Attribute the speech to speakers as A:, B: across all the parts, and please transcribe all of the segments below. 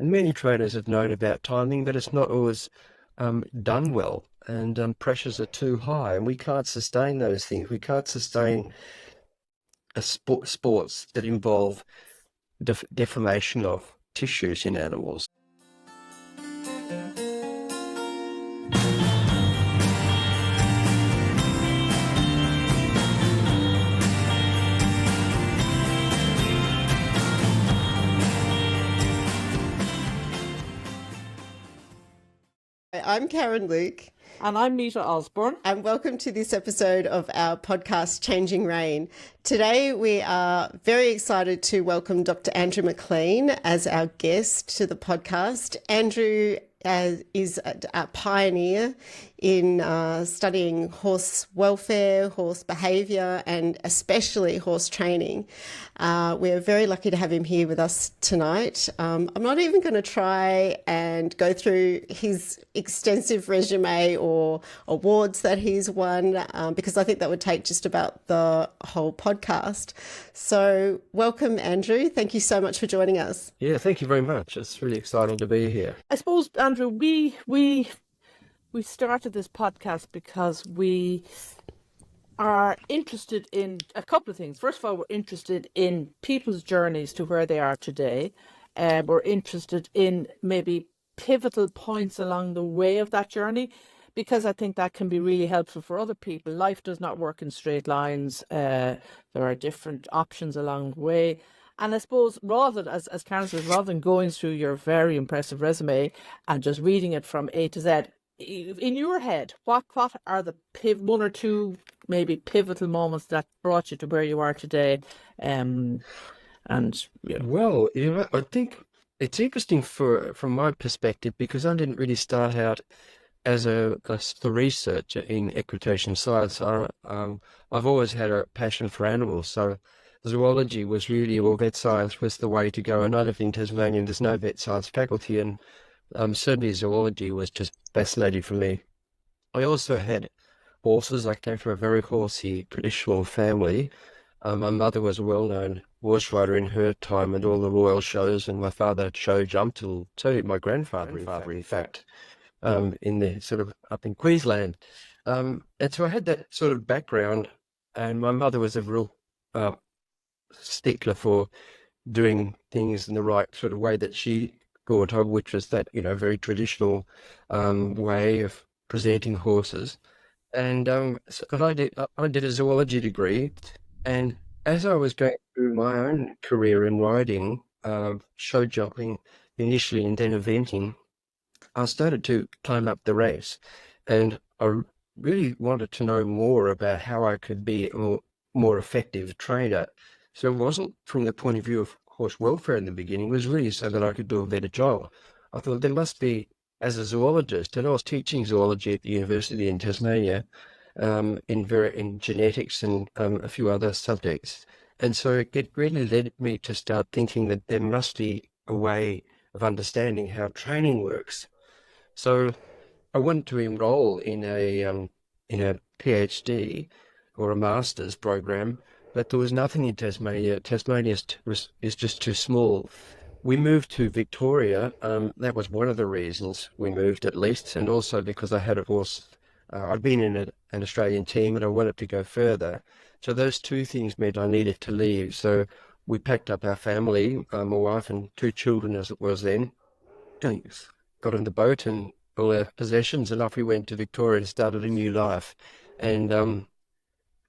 A: And many trainers have known about timing, but it's not always done well, and pressures are too high, and we can't sustain those things. We can't sustain sports that involve deformation of tissues in animals.
B: I'm Karen Luke.
C: And I'm Nita Osborne.
B: And welcome to this episode of our podcast, Changing Rein. Today, we are very excited to welcome Dr. Andrew McLean as our guest to the podcast. Andrew is a pioneer in studying horse welfare, horse behaviour, and especially horse training. We're very lucky to have him here with us tonight. I'm not even going to try and go through his extensive resume or awards that he's won, because I think that would take just about the whole podcast. So welcome, Andrew. Thank you so much for joining us.
A: Yeah, thank you very much. It's really exciting to be here.
C: I suppose, Andrew, we started this podcast because we are interested in a couple of things. First of all, we're interested in people's journeys to where they are today. We're interested in maybe pivotal points along the way of that journey, because I think that can be really helpful for other people. Life does not work in straight lines. There are different options along the way. And I suppose rather than, as Karen says, rather than going through your very impressive resume and just reading it from A to Z, in your head, what are the one or two maybe pivotal moments that brought you to where you are today?
A: Well, I think it's interesting from my perspective, because I didn't really start out as a researcher in equitation science. I've always had a passion for animals, so zoology was really, or vet science was the way to go. And I live in Tasmania, there's no vet science faculty, and certainly zoology was just fascinating for me. I also had horses. I came from a very horsey traditional family. My mother was a well-known horse rider in her time at all the royal shows, and my father show jumped till my grandfather, in fact, in the sort of up in Queensland. And so I had that sort of background, and my mother was a real stickler for doing things in the right sort of way that she thought of, which was that, very traditional way of presenting horses. And so I did a zoology degree, and as I was going through my own career in riding, show jumping initially and then eventing, I started to climb up the ranks, and I really wanted to know more about how I could be a more effective trainer. So it wasn't from the point of view of horse welfare in the beginning, it was really so that I could do a better job. I thought there must be, as a zoologist, and I was teaching zoology at the university in Tasmania, in genetics and a few other subjects. And so it really led me to start thinking that there must be a way of understanding how training works. So I wanted to enroll in a PhD or a master's program, but there was nothing in Tasmania. Tasmania is just too small. We moved to Victoria. That was one of the reasons we moved, at least, and also because I had a horse. I'd been in an Australian team and I wanted to go further. So those two things meant I needed to leave. So we packed up our family, my wife and two children as it was then, got in the boat and all our possessions, and off we went to Victoria and started a new life. And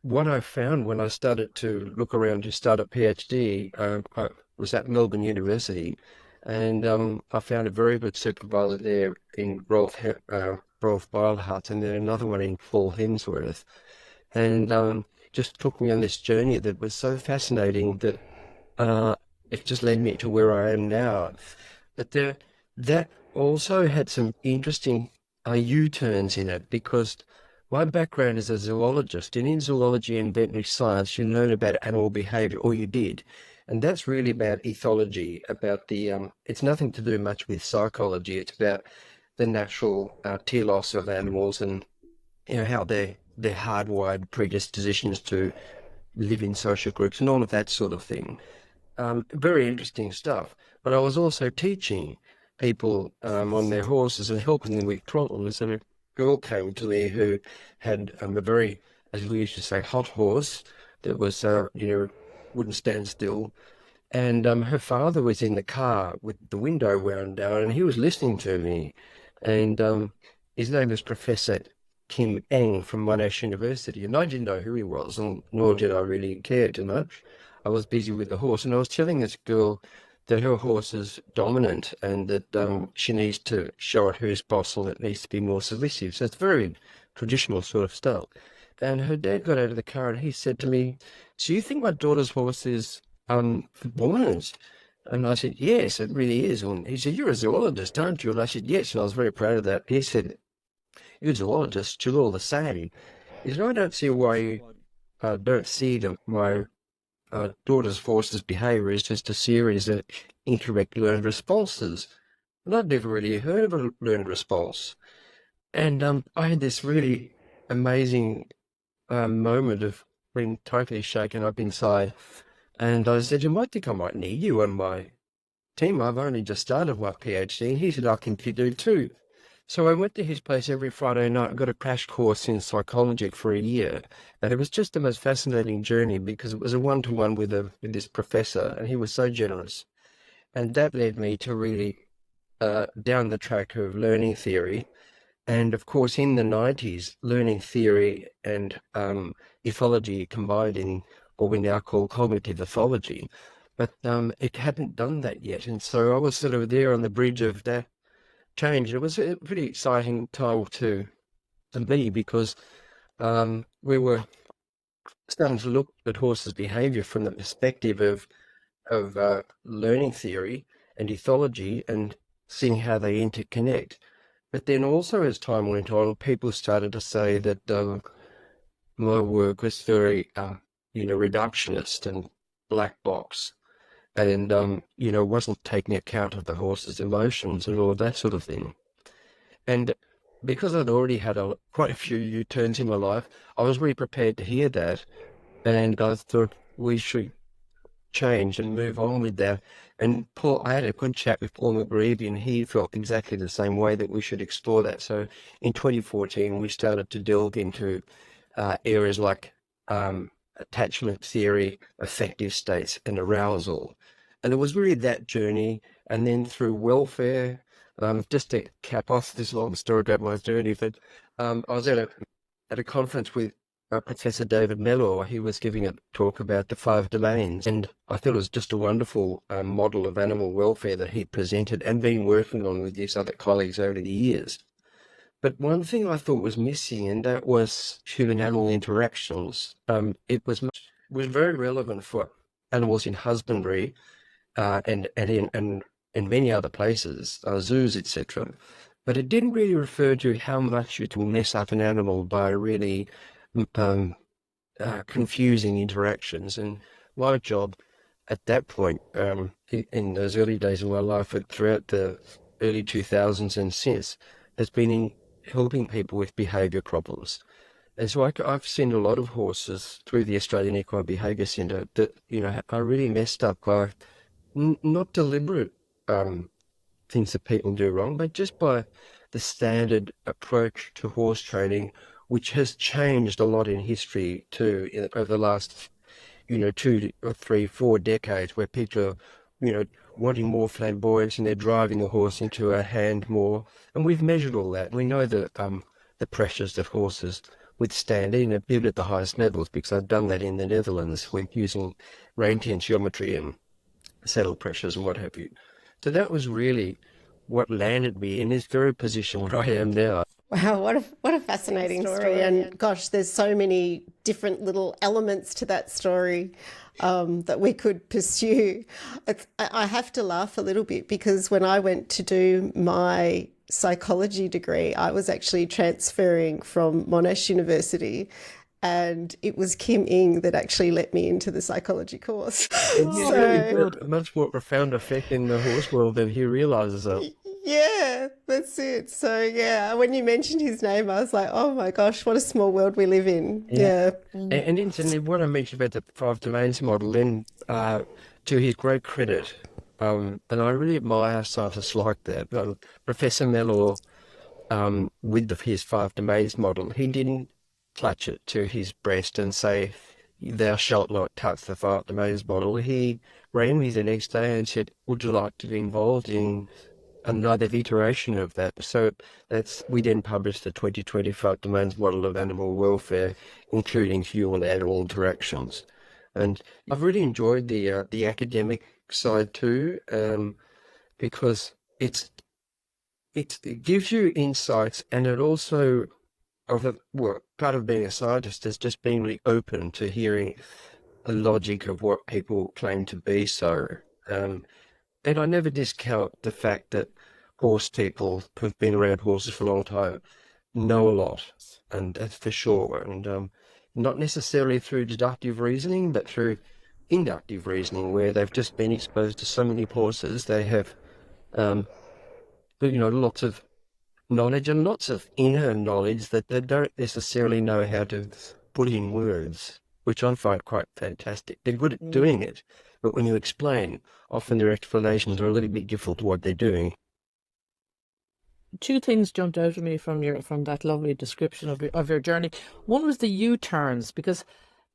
A: what I found when I started to look around to start a PhD, I was at Melbourne University, and I found a very good supervisor there in Rolf Beilhardt, and then another one in Paul Hemsworth, and just took me on this journey that was so fascinating that it just led me to where I am now. But that also had some interesting U-turns in it, because my background is a zoologist, and in zoology and veterinary science, you learn about animal behavior, or you did. And that's really about ethology, about it's nothing to do much with psychology. It's about the natural telos of animals, and how they're hardwired predispositions to live in social groups and all of that sort of thing. Very interesting stuff. But I was also teaching, people on their horses and helping them with trottles. And a girl came to me who had a very, as we used to say, hot horse that was, wouldn't stand still. And her father was in the car with the window wound down, and he was listening to me. And his name is Professor Kim Eng from Monash University, and I didn't know who he was, and nor did I really care too much. I was busy with the horse, and I was telling this girl that her horse is dominant and that she needs to show it who's boss and it needs to be more submissive. So it's very traditional sort of stuff. And her dad got out of the car and he said to me, "So you think my daughter's horse is dominant?" And I said, "Yes, it really is." And he said, "You're a zoologist, aren't you?" And I said, "Yes." And I was very proud of that. He said, "You're a zoologist, you're all the same." He said, "I don't see why you don't see my daughter's horse's behaviour is just a series of incorrect learned responses." And I'd never really heard of a learned response. And I had this really amazing moment of being totally shaken up inside. And I said, "You might think I might need you on my team. I've only just started my PhD." And he said, "I can do too." So I went to his place every Friday night and got a crash course in psychology for a year. And it was just the most fascinating journey because it was a one-to-one with this professor, and he was so generous. And that led me to really down the track of learning theory. And of course, in the 90s, learning theory and ethology combined in what we now call cognitive ethology. But it hadn't done that yet. And so I was sort of there on the bridge of that change. It was a pretty exciting time to be because we were starting to look at horses' behaviour from the perspective of learning theory and ethology and seeing how they interconnect. But then also as time went on, people started to say that my work was very, reductionist and black box and, wasn't taking account of the horse's emotions and all of that sort of thing. And because I'd already had quite a few U-turns in my life, I was really prepared to hear that. And I thought we should change and move on with that. And I had a good chat with Paul McGreevy, and he felt exactly the same way, that we should explore that. So in 2014, we started to delve into areas like attachment theory, affective states, and arousal. And it was really that journey. And then through welfare, just to cap off this long story about my journey, but I was at a conference with Professor David Mellor. He was giving a talk about the 5 domains, and I thought it was just a wonderful model of animal welfare that he presented and been working on with his other colleagues over the years. But one thing I thought was missing, and that was human-animal interactions. It was very relevant for animals in husbandry and in many other places, zoos, etc. But it didn't really refer to how much it will mess up an animal by really confusing interactions. And my job at that point, in those early days of my life, but throughout the early 2000s and since, has been in helping people with behaviour problems. And so I've seen a lot of horses through the Australian Equine Behaviour Centre that, are really messed up by not deliberate things that people do wrong, but just by the standard approach to horse training, which has changed a lot in history too, over the last, 2 or 3, 4 decades, where people are, wanting more flamboyance and they're driving the horse into a hand more. And we've measured all that. We know that the pressures that horses withstand, even at the highest levels, because I've done that in the Netherlands with using rein tensiometry and saddle pressures and what have you. So that was really what landed me in this very position where I am now.
B: Wow, what a fascinating story. And gosh, there's so many different little elements to that story that we could pursue. I have to laugh a little bit because when I went to do my psychology degree, I was actually transferring from Monash University, and it was Kim Ing that actually let me into the psychology course.
A: And he's really built a much more profound effect in the horse world than he realises of.
B: Yeah, that's it. So yeah, when you mentioned his name, I was like, oh my gosh, what a small world we live in. Yeah.
A: And incidentally, what I mentioned about the 5 domains model, then to his great credit, And I really admire scientists like that. Professor Mellor, with his five domains model, he didn't clutch it to his breast and say, "Thou shalt not touch the five domains model." He rang me the next day and said, "Would you like to be involved in another iteration of that?" So we then published the 2025 domains model of animal welfare, including human animal interactions. And I've really enjoyed the academic side too, because it gives you insights, and it also part of being a scientist is just being really open to hearing the logic of what people claim to be so. Um, and I never discount the fact that horse people who've been around horses for a long time know a lot, and that's for sure. And not necessarily through deductive reasoning, but through inductive reasoning, where they've just been exposed to so many horses, they have, um, lots of knowledge and lots of inner knowledge that they don't necessarily know how to put in words, which I find quite fantastic. They're good at doing it, but when you explain, often their explanations are a little bit different to what they're doing.
C: Two things jumped out at me from that lovely description of your journey. One was the U-turns, because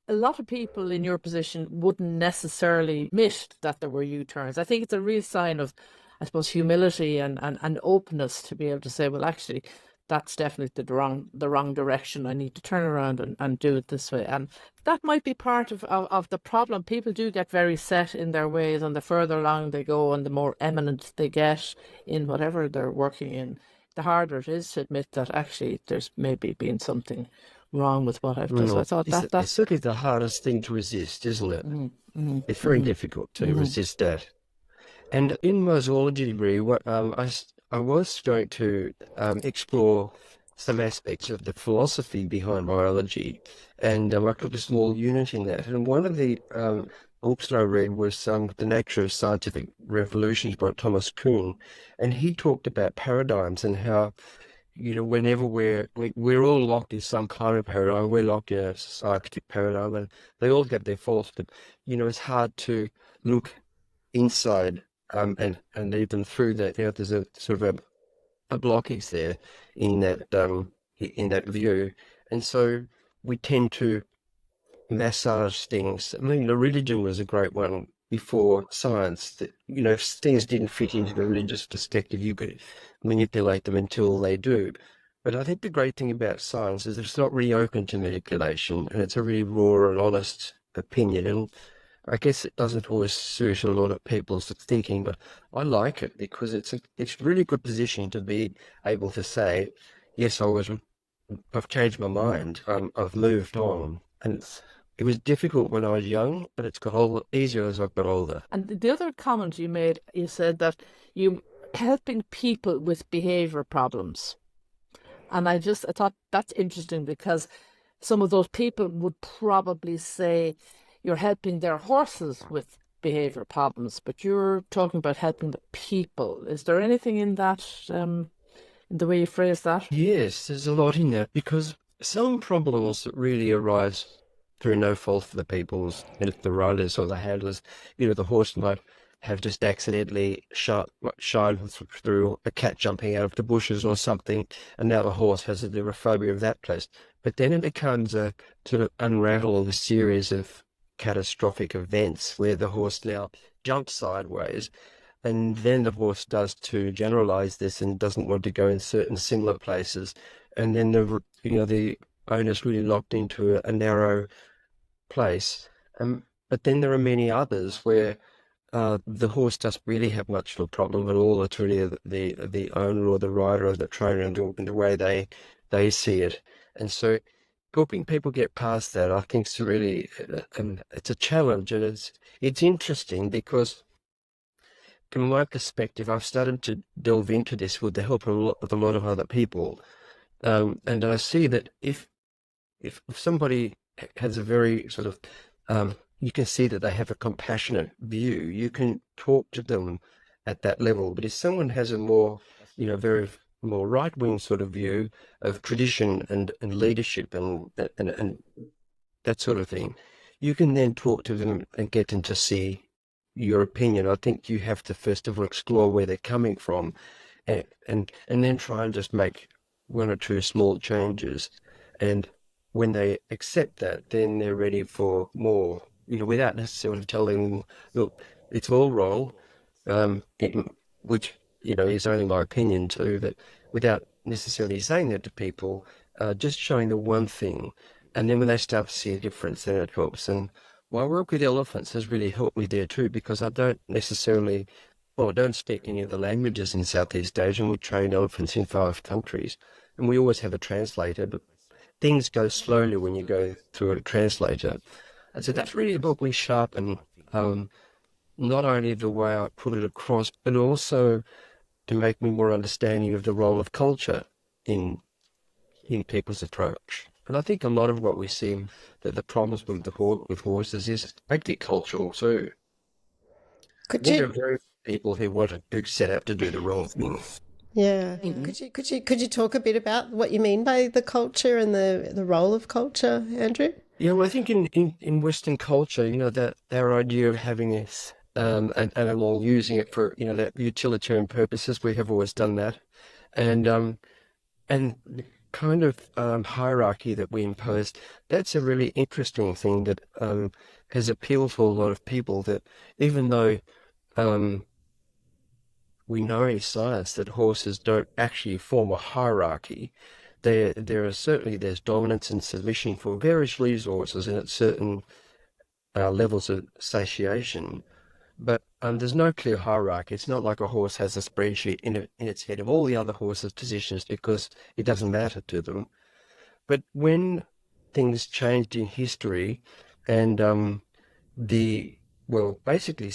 C: a lot of people in your position wouldn't necessarily admit that there were U-turns. I think it's a real sign of, I suppose, humility and openness to be able to say, well, actually, that's definitely the wrong direction. I need to turn around and do it this way. And that might be part of the problem. People do get very set in their ways, and the further along they go and the more eminent they get in whatever they're working in, the harder it is to admit that actually there's maybe been something wrong with what I've done. So I thought
A: It's certainly the hardest thing to resist, isn't it? It's very difficult to resist that. And in my zoology degree, I was going to explore some aspects of the philosophy behind biology, and I took a small unit in that. And one of the books that I read was The Nature of Scientific Revolutions by Thomas Kuhn, and he talked about paradigms and how, whenever we're all locked in some kind of paradigm, we're locked in a scientific paradigm, and they all have their faults, but it's hard to look inside, and even through that, there's a sort of a blockage there in that view, and so we tend to massage things. I mean, the religion was a great one before science. That if things didn't fit into the religious perspective, you could manipulate them until they do. But I think the great thing about science is it's not really open to manipulation, and it's a really raw and honest opinion. And I guess it doesn't always suit a lot of people's thinking, but I like it because it's a really good position to be able to say, yes, I've changed my mind. I've moved on, and it was difficult when I was young, but it's got easier as I've got older.
C: And the other comment you made, you said that you helping people with behavior problems. And I thought that's interesting, because some of those people would probably say you're helping their horses with behavior problems, but you're talking about helping the people. Is there anything in that, in the way you phrase that?
A: Yes, there's a lot in that, because some problems that really arise through no fault of the people's, the riders or the handlers, the horse might have just accidentally shied through a cat jumping out of the bushes or something, and now the horse has a neurophobia of that place. But then it becomes a sort of unravel a series of catastrophic events where the horse now jumps sideways, and then the horse does to generalize this and doesn't want to go in certain similar places, and then the owner's really locked into a narrow place. But then there are many others where the horse doesn't really have much of a problem at all. It's really the owner or the rider or the trainer and the way they see it. And so helping people get past that, I think, is really it's a challenge, and it's interesting because from my perspective, I've started to delve into this with the help of a lot of other people, and I see that if somebody has a very sort of you can see that they have a compassionate view, you can talk to them at that level. But if someone has a more, very more right-wing sort of view of tradition and leadership and that sort of thing, you can then talk to them and get them to see your opinion. I think you have to first of all explore where they're coming from, and then try and just make one or two small changes. And when they accept that, then they're ready for more, without necessarily telling them, look, it's all wrong, it, which, is only my opinion too, but without necessarily saying that to people, just showing the one thing. And then when they start to see a difference, then it helps. And my work with elephants has really helped me there too, because I don't necessarily, well, I don't speak any of the languages in Southeast Asia, and we train elephants in 5 countries. And we always have a translator, but things go slowly when you go through a translator. And so that's really helped me sharpen not only the way I put it across, but also to make me more understanding of the role of culture in people's approach. And I think a lot of what we see that the problems with with horses is actually cultural too.
B: Could
A: There are
B: you,
A: very few people who set out to do the wrong thing.
B: yeah,
C: Mhm.
B: could you talk a bit about what you mean by the culture and the role of culture, Andrew?
A: Yeah, well, I think in Western culture, that their idea of having an animal, using it for, that utilitarian purposes, we have always done that. And the kind of hierarchy that we imposed, that's a really interesting thing that has appealed to a lot of people, that even though um, we know in science that horses don't actually form a hierarchy, there's dominance and submission for various resources and at certain levels of satiation. But there's no clear hierarchy. It's not like a horse has a spreadsheet in its head of all the other horses' positions, because it doesn't matter to them. But when things changed in history, and the well, basically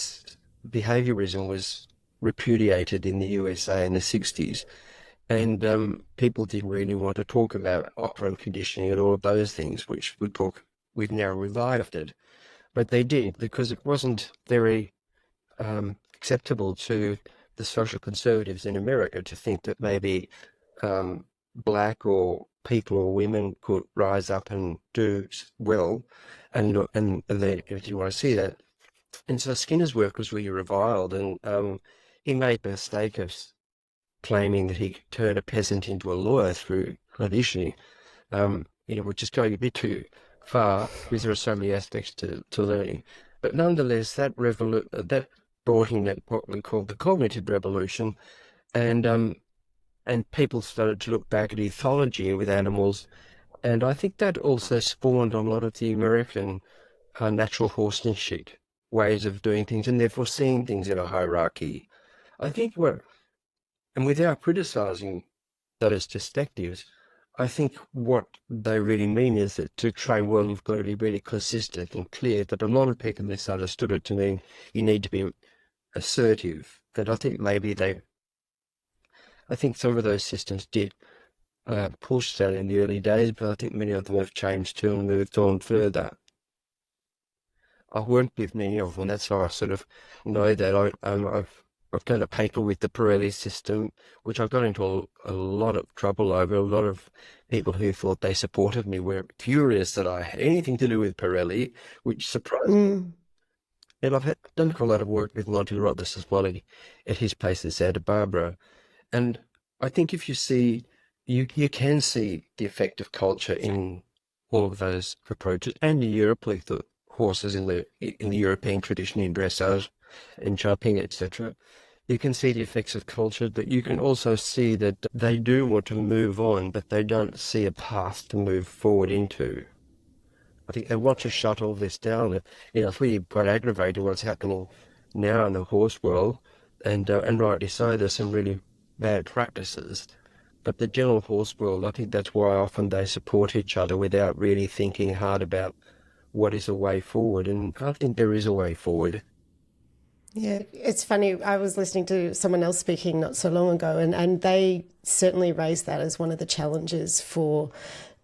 A: behaviorism was repudiated in the USA in the 60s, and people didn't really want to talk about operant conditioning and all of those things, which we've now revived it. But they did, because it wasn't very acceptable to the social conservatives in America to think that maybe black or people or women could rise up and do well, and they, if you want to see that. And so Skinner's work was really reviled, and he made the mistake of claiming that he could turn a peasant into a lawyer through conditioning, which is going a bit too far, because there are so many aspects to learning. But nonetheless, that brought in what we call the cognitive revolution, and people started to look back at ethology with animals, and I think that also spawned a lot of the American natural horse instinct ways of doing things, and therefore seeing things in a hierarchy. I think and without criticizing those perspectives, I think what they really mean is that to train well, you've got to be really consistent and clear. That a lot of people misunderstood it to mean you need to be assertive. That I think I think some of those systems did push that in the early days, but I think many of them have changed too and moved on further. I worked with many of them. That's how I sort of know that I've done a paper with the Pirelli system, which I got into a lot of trouble over. A lot of people who thought they supported me were furious that I had anything to do with Pirelli, which surprised me.
B: Mm.
A: And done a lot of work with Monty Rothers as well at his place in Santa Barbara. And I think if you can see the effect of culture in all of those approaches. And in Europe, like the horses in the European tradition in dressage and jumping, etc. You can see the effects of culture, but you can also see that they do want to move on, but they don't see a path to move forward into. I think they want to shut all this down. It's really quite aggravating what's happening now in the horse world, and rightly so. There's some really bad practices, but the general horse world, I think that's why often they support each other without really thinking hard about what is a way forward. And I think there is a way forward.
B: Yeah, it's funny. I was listening to someone else speaking not so long ago, and they certainly raised that as one of the challenges for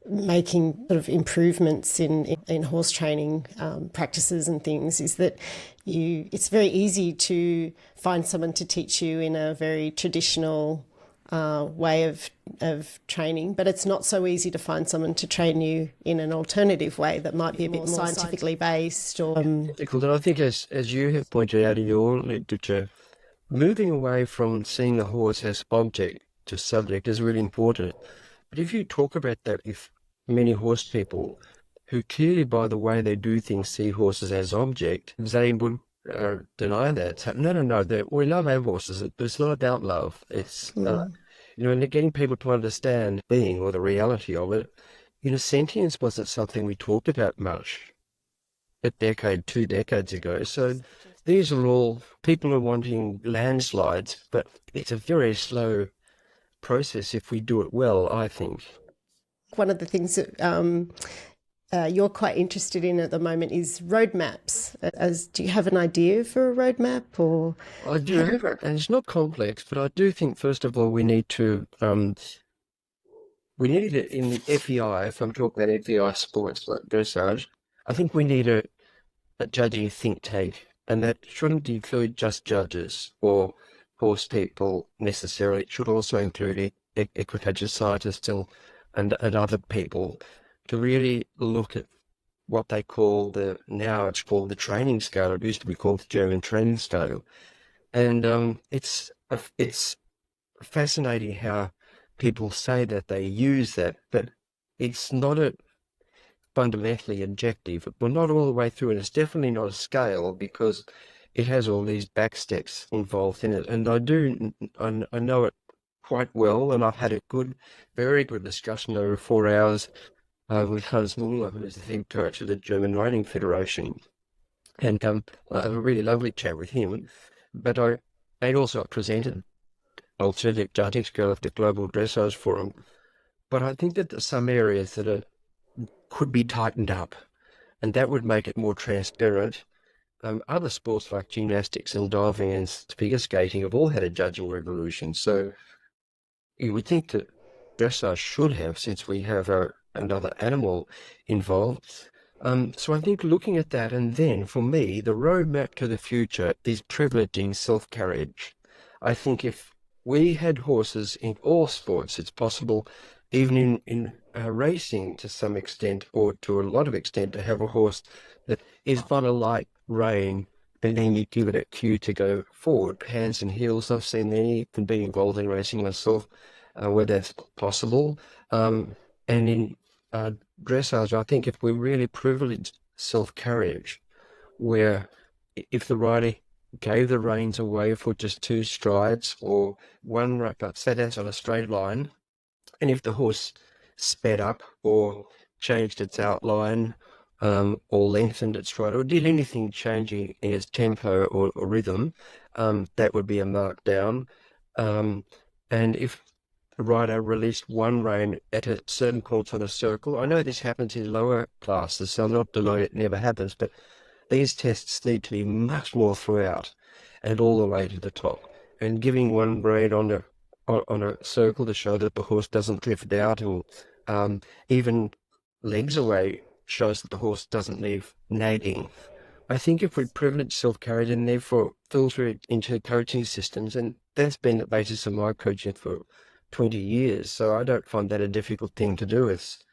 B: making sort of improvements in horse training practices and things, is that it's very easy to find someone to teach you in a very traditional way of training, but it's not so easy to find someone to train you in an alternative way that might be a bit more scientifically based or
A: Difficult. And I think, as you have pointed out in your literature, moving away from seeing the horse as object to subject is really important. But if you talk about that with many horse people who clearly by the way they do things see horses as object, they would deny that. So, no, we love our horses. It's not about love. It's, and getting people to understand being or the reality of it. Sentience wasn't something we talked about much a decade, 2 decades ago. So these are all people are wanting landslides, but it's a very slow process if we do it well, I think.
B: one of the things that you're quite interested in at the moment is roadmaps. Do you have an idea for a roadmap or?
A: I do have it, and it's not complex, but I do think first of all we need it in the FEI. If I'm talking about FEI sports like dressage, I think we need a judging think tank, and that shouldn't include just judges or horse people necessarily. It should also include equitation scientists and other people to really look at what they call now it's called the training scale. It used to be called the German training scale. And it's fascinating how people say that they use that, but it's not fundamentally objective. We're not all the way through, and it's definitely not a scale because it has all these back steps involved in it. And I know it quite well, and I've had a very good discussion over 4 hours with Hans Muller, who is the head coach of the German Riding Federation. And I had a really lovely chat with him. But I also presented alternative judging scale at the Global Dressage Forum. But I think that there's some areas that could be tightened up, and that would make it more transparent. Other sports like gymnastics and diving and figure skating have all had a judging revolution. So you would think that dressage should have, since we have another animal involved. So I think looking at that, and then for me, the roadmap to the future is privileging self-carriage. I think if we had horses in all sports, it's possible, even in racing to some extent, or to a lot of extent, to have a horse that is on a light rein, and then you give it a cue to go forward, hands and heels. I've seen many, can be involved in racing myself, where that's possible. And in dressage, I think if we really privileged self-carriage, where if the rider gave the reins away for just 2 strides or one right, but set out on a straight line, and if the horse sped up or changed its outline or lengthened its stride or did anything changing in its tempo or rhythm, that would be a markdown. And if the rider released one rein at a certain point on a circle, I know this happens in lower classes, so I'm not denying it never happens, but these tests need to be much more throughout and all the way to the top. And giving one rein on a circle to show that the horse doesn't drift out, and even legs away shows that the horse doesn't leave nagging. I think if we privilege self-carriage and therefore filter it into coaching systems, and that's been the basis of my coaching for 20 years, so I don't find that a difficult thing to do. It's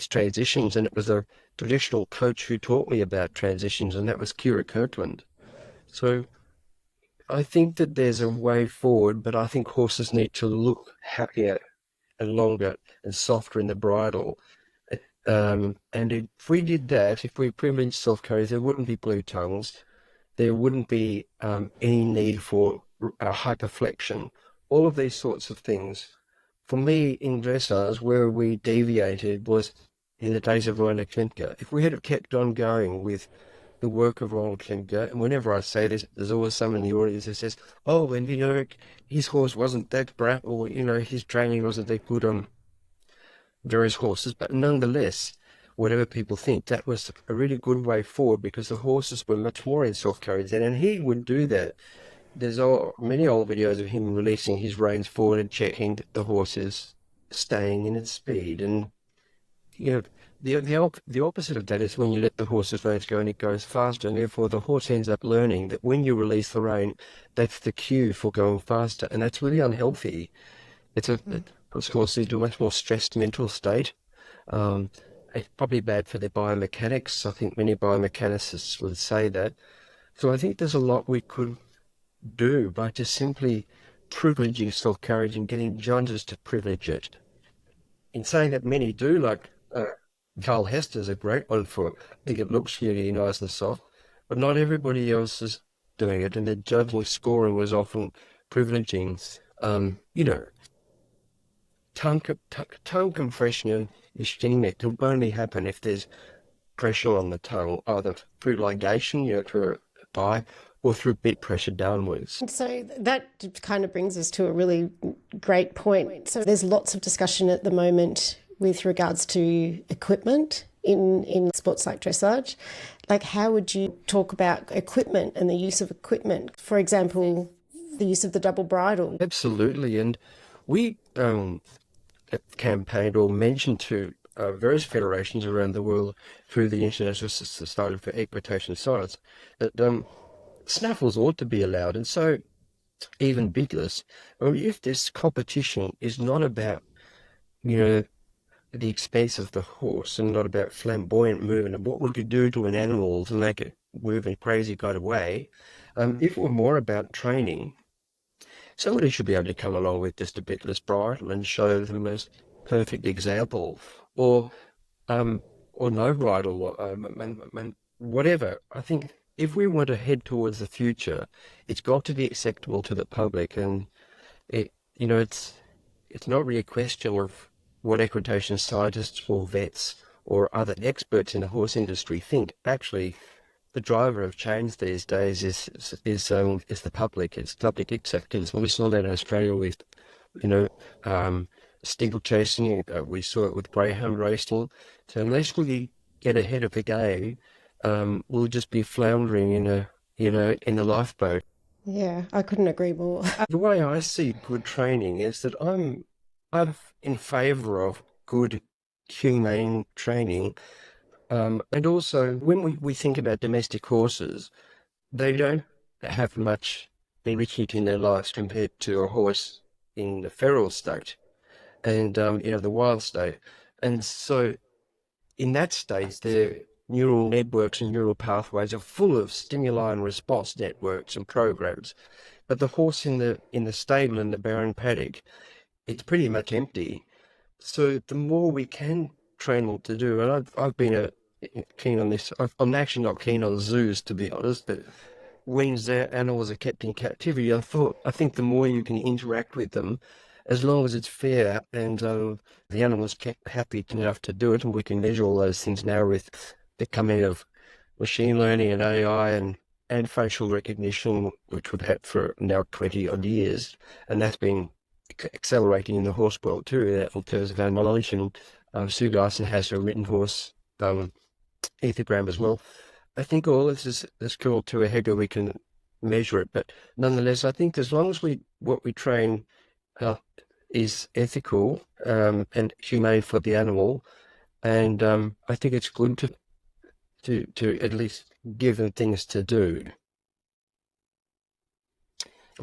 A: transitions, and it was a traditional coach who taught me about transitions, and that was Kira Kirkland. So I think that there's a way forward, but I think horses need to look happier and longer and softer in the bridle. And if we did that, if we privileged self-carriage, there wouldn't be blue tongues. There wouldn't be any need for hyperflexion. All of these sorts of things. For me, in dressage, where we deviated was in the days of Ronald Klimke. If we had kept on going with the work of Ronald Klimke, and whenever I say this, there's always someone in the audience who says, oh, and his horse wasn't that brat, or his training wasn't that good on various horses, but nonetheless, whatever people think, that was a really good way forward because the horses were much more in self-carriage then, and he would do that. There's many old videos of him releasing his reins forward and checking that the horse is staying in its speed. And the opposite of that is when you let the horse's reins go and it goes faster, and therefore the horse ends up learning that when you release the rein, that's the cue for going faster, and that's really unhealthy. It's caused into a much more stressed mental state. Um, it's probably bad for their biomechanics. I think many biomechanicists would say that. So I think there's a lot we could do by just simply privileging self-carriage and getting judges to privilege it. In saying that, many do, like Carl Hester's a great one for it. I think it looks really nice and soft, but not everybody else is doing it, and the judging scoring was often privileging, you know, tongue compression and ischemic will only happen if there's pressure on the tongue, either through ligation, through bite, or through bit pressure downwards.
B: So that kind of brings us to a really great point. So there's lots of discussion at the moment with regards to equipment in sports like dressage. Like, how would you talk about equipment and the use of equipment? For example, the use of the double bridle.
A: Absolutely, and we campaigned or mentioned to various federations around the world through the International Society for Equitation Science that snaffles ought to be allowed, and so even bitless. Or if this competition is not about, the expense of the horse and not about flamboyant movement and what we could do to an animal to make it move in a crazy kind of way, if it were more about training, somebody should be able to come along with just a bitless bridle and show them as perfect example, or no bridle, or whatever. I think if we want to head towards the future, it's got to be acceptable to the public, and it's not really a question of what equitation scientists or vets or other experts in the horse industry think. Actually, the driver of change these days is the public. It's public acceptance. Well, we saw that in Australia with, steeplechasing. We saw it with greyhound racing. So unless we get ahead of the game, we'll just be floundering in the lifeboat.
B: Yeah, I couldn't agree more.
A: The way I see good training is that I'm in favour of good humane training. And also, when we think about domestic horses, they don't have much enrichment in their lives compared to a horse in the feral state and, the wild state. And so in that state, their neural networks and neural pathways are full of stimuli and response networks and programs. But the horse in the stable, in the barren paddock, it's pretty much empty. So the more we can train them to do, and I've been keen on this. I'm actually not keen on zoos, to be honest, but when their animals are kept in captivity, I think the more you can interact with them, as long as it's fair and the animal's kept happy enough to do it, and we can measure all those things now with the coming of machine learning and AI and facial recognition, which we've had for now 20 odd years, and that's been accelerating in the horse world too, in terms of our knowledge. And Sue Dyson has a written horse ethogram as well. I think all this is cool to a head where we can measure it, but nonetheless, I think as long as what we train is ethical and humane for the animal, and I think it's good to at least give them things to do.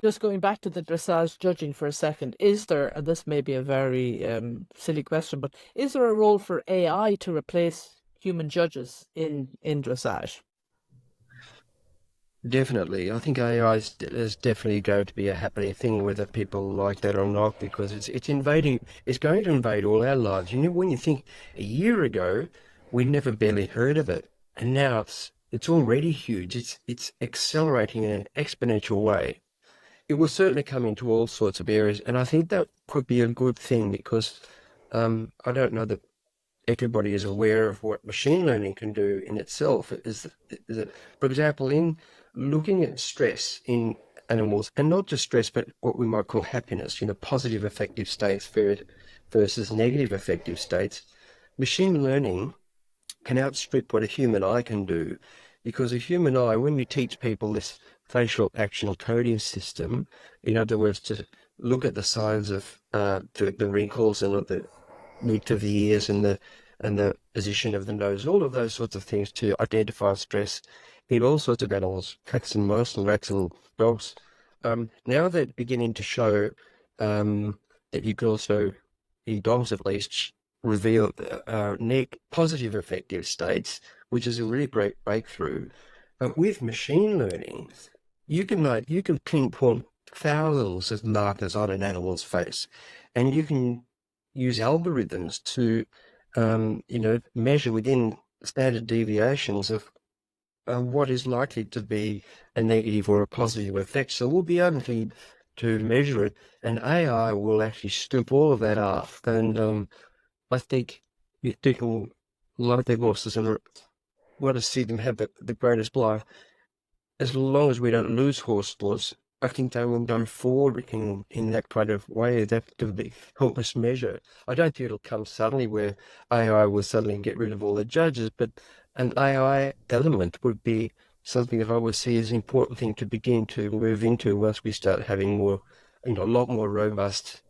C: Just going back to the dressage judging for a second, is there, and this may be a very silly question, but is there a role for AI to replace human judges in dressage?
A: Definitely. I think AI is definitely going to be a happening thing, whether people like that or not, because it's going to invade all our lives. When you think a year ago, we'd never barely heard of it, and now it's already huge. It's accelerating in an exponential way. It will certainly come into all sorts of areas, and I think that could be a good thing, because I don't know that everybody is aware of what machine learning can do in itself. Is that, for example, in looking at stress in animals, and not just stress, but what we might call happiness, positive affective states versus negative affective states, machine learning can outstrip what a human eye can do, because a human eye, when you teach people this facial action coding system, in other words, to look at the signs of the wrinkles and the width of the ears and the position of the nose, all of those sorts of things to identify stress in all sorts of animals, cats and mice and rats and dogs. Now they're beginning to show that you could also, in dogs at least, reveal positive affective states, which is a really great breakthrough. But with machine learning, you can pinpoint thousands of markers on an animal's face, and you can use algorithms to, measure within standard deviations of what is likely to be a negative or a positive effect. So we'll be able to measure it, and AI will actually scoop all of that up. And I think people love their horses and want to see them have the greatest life. As long as we don't lose horse sports, I think they will go forward in that kind of way that to help us measure. I don't think it'll come suddenly where AI will suddenly get rid of all the judges, but an AI element would be something that I would see as an important thing to begin to move into once we start having more, a lot more robust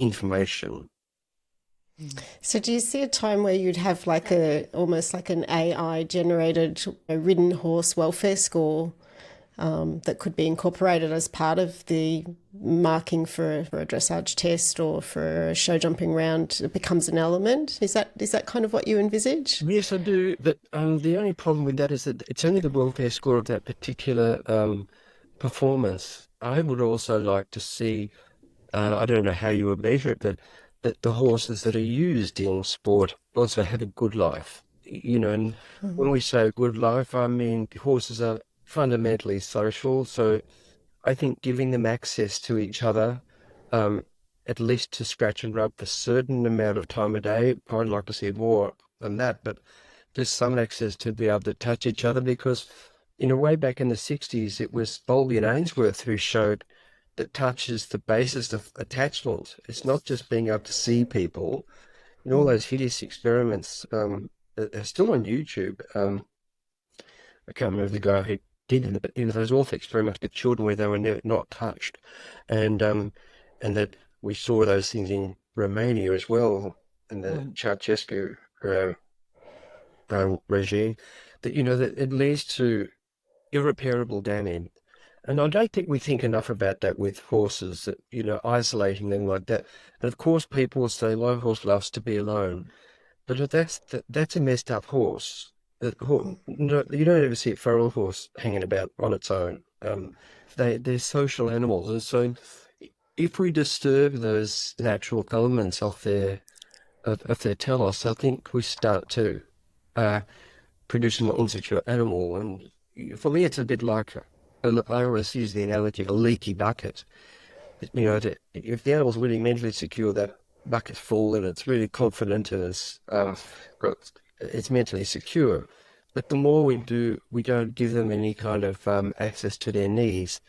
A: information.
B: So do you see a time where you'd have like almost like an AI generated ridden horse welfare score that could be incorporated as part of the marking for a dressage test or for a show jumping round? It becomes an element. Is that kind of what you envisage?
A: Yes, I do. But the only problem with that is that it's only the welfare score of that particular performance. I would also like to see, I don't know how you would measure it, but that the horses that are used in sport also have a good life. And when we say good life, I mean horses are fundamentally social. So I think giving them access to each other, at least to scratch and rub a certain amount of time a day, I'd like to see more than that, but just some access to be able to touch each other, because way back in the 60s, it was Bowlby and Ainsworth who showed that touch is the basis of attachment. It's not just being able to see people. All those hideous experiments are still on YouTube. I can't remember the guy who did it, but those awful experiments with children where they were not touched, and that we saw those things in Romania as well, in the Ceausescu regime. That it leads to irreparable damage. And I don't think we think enough about that with horses, that, isolating them like that. And of course, people will say, my horse loves to be alone. But if that's a messed up horse. You don't ever see a feral horse hanging about on its own. They're social animals. And so if we disturb those natural elements of their telos, I think we start to produce a more insecure animal. And for me, it's a bit like, I always use the analogy of a leaky bucket. If the animal's really mentally secure, that bucket's full and it's really confident and it's mentally secure. But the more we don't give them any kind of access to their needs,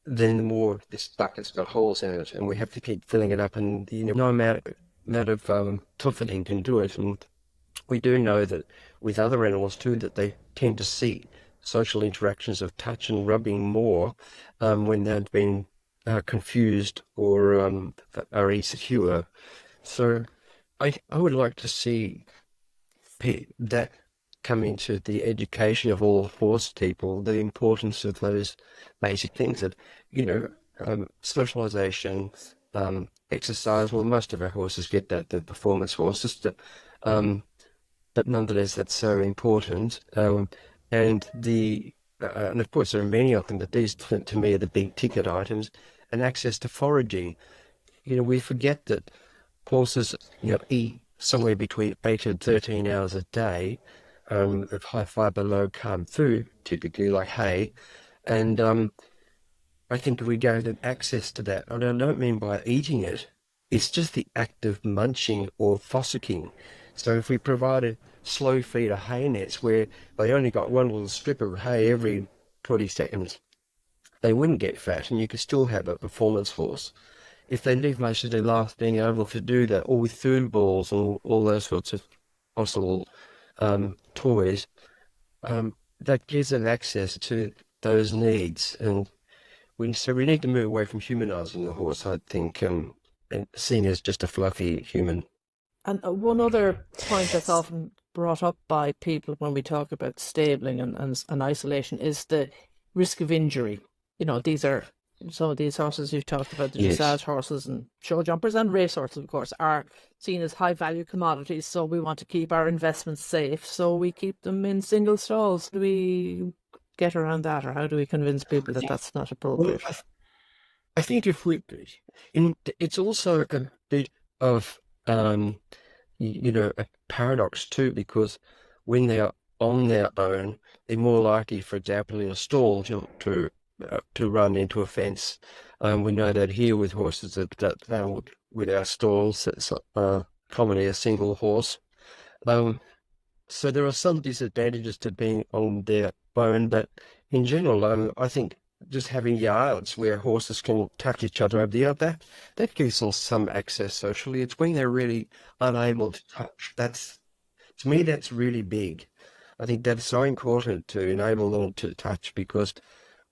A: then the more this bucket's got holes in it, and we have to keep filling it up, and no amount of toughening can do it. And we do know that with other animals too, that they tend to seek social interactions of touch and rubbing more when they've been confused or are insecure. So I would like to see that come into the education of all horse people, the importance of those basic things that, socialization, exercise. Well, most of our horses get that, the performance horses, but nonetheless, that's so important. And of course, there are many of them, but these to me are the big ticket items. And access to foraging. We forget that horses, eat somewhere between 8 and 13 hours a day of high fiber, low carb food, typically like hay. And I think if we gave them access to that, and I don't mean by eating it, it's just the act of munching or fossicking. So if we provided slow feeder hay nets where they only got one little strip of hay every 20 seconds, they wouldn't get fat, and you could still have a performance horse. If they live most of their life being able to do that, or with food balls and all those sorts of possible toys, that gives them access to those needs. And so we need to move away from humanising the horse, I think, and seeing as just a fluffy human.
C: And one other point that's often brought up by people when we talk about stabling and isolation is the risk of injury. These are some of these horses you've talked about, the
A: Yes.
C: dressage horses and show jumpers and race horses, of course, are seen as high value commodities. So we want to keep our investments safe. So we keep them in single stalls. Do we get around that, or how do we convince people
A: I
C: that
A: think,
C: that's not
A: well,
C: appropriate?
A: I think if we, it's also a bit of, a paradox too, because when they are on their own, they're more likely, for example, in a stall to run into a fence. We know that here with horses with our stalls, it's commonly a single horse. Um, so there are some disadvantages to being on their own, but in general, I think just having yards where horses can touch each other over the other, that gives them some access socially. It's when they're really unable to touch. To me, that's really big. I think that's so important to enable them to touch because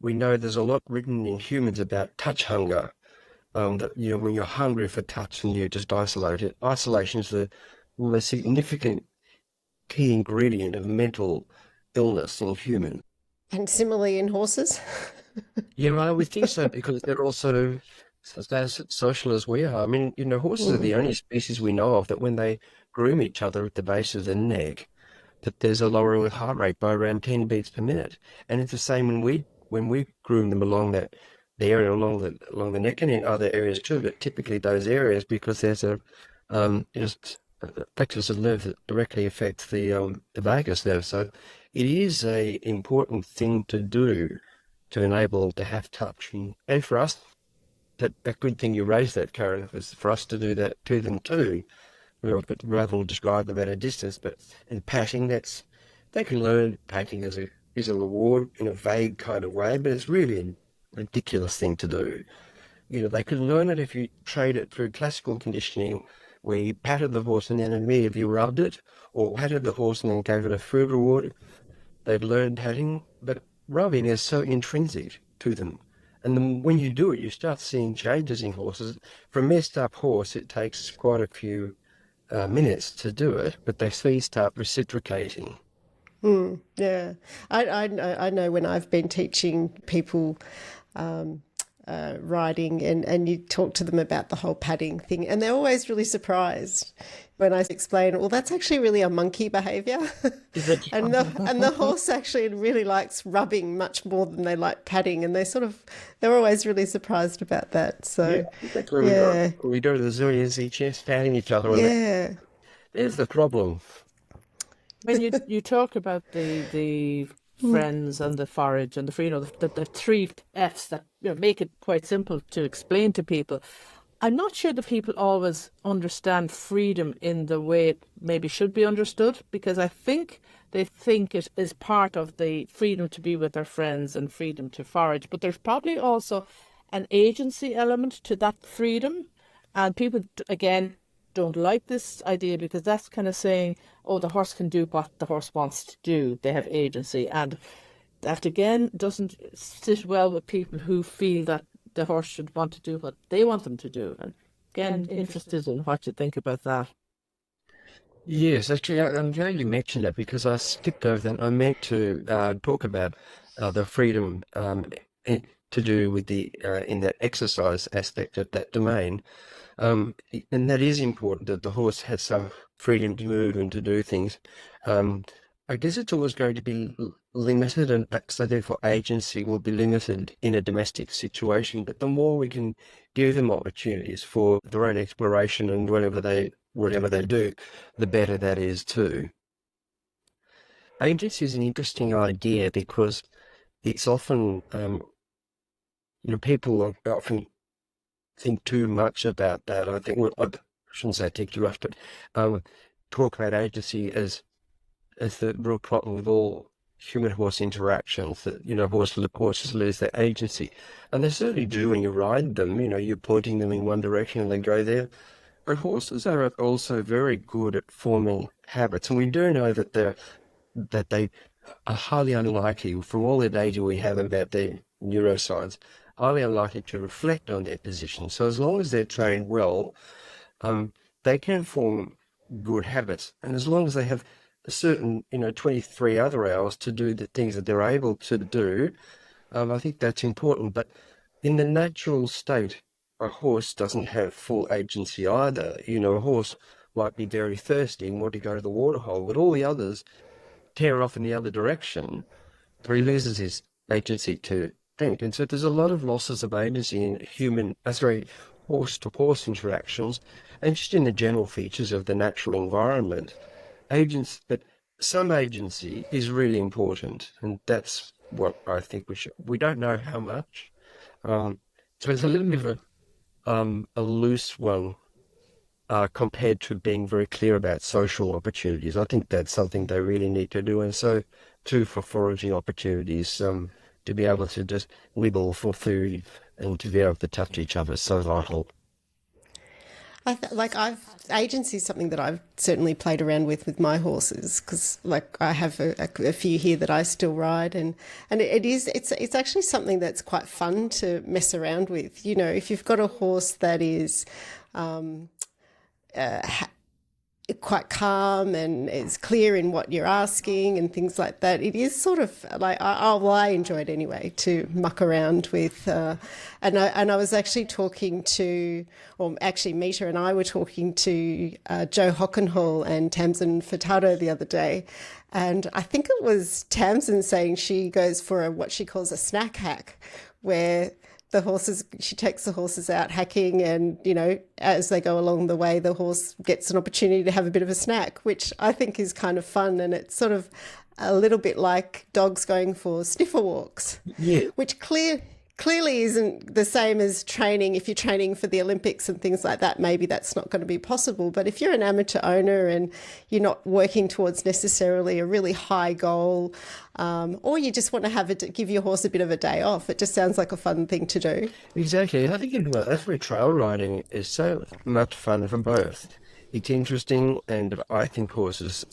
A: we know there's a lot written in humans about touch hunger. That when you're hungry for touch and you just isolate it. Isolation is the most significant key ingredient of mental illness in humans.
B: And similarly in horses.
A: Yeah, well, I would think so because they're also as social as we are. I mean, horses are
B: Mm.
A: the only species we know of that when they groom each other at the base of the neck, that there's a lowering of heart rate by around 10 beats per minute. And it's the same when we groom them along the area along the neck and in other areas too, but typically those areas because there's just plexus of nerve that directly affects the vagus nerve. So it is a important thing to do to enable them to have touch. And for us, that good thing you raised that, Karen, was for us to do that to them too. But rather than describe them at a distance, but in patting, they can learn patting is a reward in a vague kind of way, but it's really a ridiculous thing to do. They can learn it if you train it through classical conditioning, where you patted the horse and then immediately rubbed it, or patted the horse and then gave it a food reward. They've learned patting, but rubbing is so intrinsic to them. And then when you do it, you start seeing changes in horses. For a messed up horse, it takes quite a few minutes to do it, but they see start reciprocating.
B: Yeah, I know when I've been teaching people riding and you talk to them about the whole padding thing, and they're always really surprised when I explain, well, that's actually really a monkey behavior.
A: Is it?
B: And the horse actually really likes rubbing much more than they like padding, and they're always really surprised about that.
A: Yeah,
B: So
A: exactly.
B: yeah,
A: We go to the zoo and see chairs patting each other. And
B: yeah.
A: there's the problem.
C: When you talk about the friends and the forage and the three F's that make it quite simple to explain to people. I'm not sure that people always understand freedom in the way it maybe should be understood, because I think they think it is part of the freedom to be with their friends and freedom to forage. But there's probably also an agency element to that freedom. And people, again, don't like this idea because that's kind of saying, oh, the horse can do what the horse wants to do. They have agency. And that, again, doesn't sit well with people who feel that the horse should want to do what they want them to do. And again, interested in what you think about that.
A: Yes, actually, I'm glad you mentioned that because I skipped over that. I meant to talk about the freedom to do with in that exercise aspect of that domain. And that is important that the horse has some freedom to move and to do things. I guess it's always going to be limited, and so therefore agency will be limited in a domestic situation. But the more we can give them opportunities for their own exploration and whatever they do, the better that is too. Agency is an interesting idea because it's often, people often think too much about that. I think, well, I shouldn't say think too much, but talk about agency as the real problem with all human-horse interactions, that, horses lose their agency. And they certainly do when you ride them. You're pointing them in one direction and they go there. But horses are also very good at forming habits. And we do know that they are highly unlikely, from all the data we have about their neuroscience, highly unlikely to reflect on their position. So as long as they're trained well, they can form good habits. And as long as they have a certain, 23 other hours to do the things that they're able to do, I think that's important. But in the natural state, a horse doesn't have full agency either. A horse might be very thirsty and want to go to the water hole, but all the others tear off in the other direction, or he loses his agency to drink. And so there's a lot of losses of agency in horse-to-horse interactions, and just in the general features of the natural environment. But some agency is really important, and that's what I think we don't know how much. So it's a little bit of a loose one compared to being very clear about social opportunities. I think that's something they really need to do, and so too for foraging opportunities, to be able to just nibble for food and to be able to touch each other is so vital.
B: Agency is something that I've certainly played around with my horses, because I have a few here that I still ride, and it's actually something that's quite fun to mess around with. If you've got a horse that is quite calm and is clear in what you're asking and things like that, it is sort of like, I enjoy it anyway, to muck around with. And I was actually talking to, or actually Mita and I were talking to Joe Hockenhall and Tamsin Furtado the other day. And I think it was Tamsin saying she goes for what she calls a snack hack, where she takes the horses out hacking, and, as they go along the way, the horse gets an opportunity to have a bit of a snack, which I think is kind of fun. And it's sort of a little bit like dogs going for sniffer walks,
A: Yeah.
B: which clearly isn't the same as training. If you're training for the Olympics and things like that, maybe that's not going to be possible. But if you're an amateur owner and you're not working towards necessarily a really high goal, or you just want to give your horse a bit of a day off, it just sounds like a fun thing to do.
A: Exactly. I think that's where trail riding is so much fun for both. It's interesting, and I think horses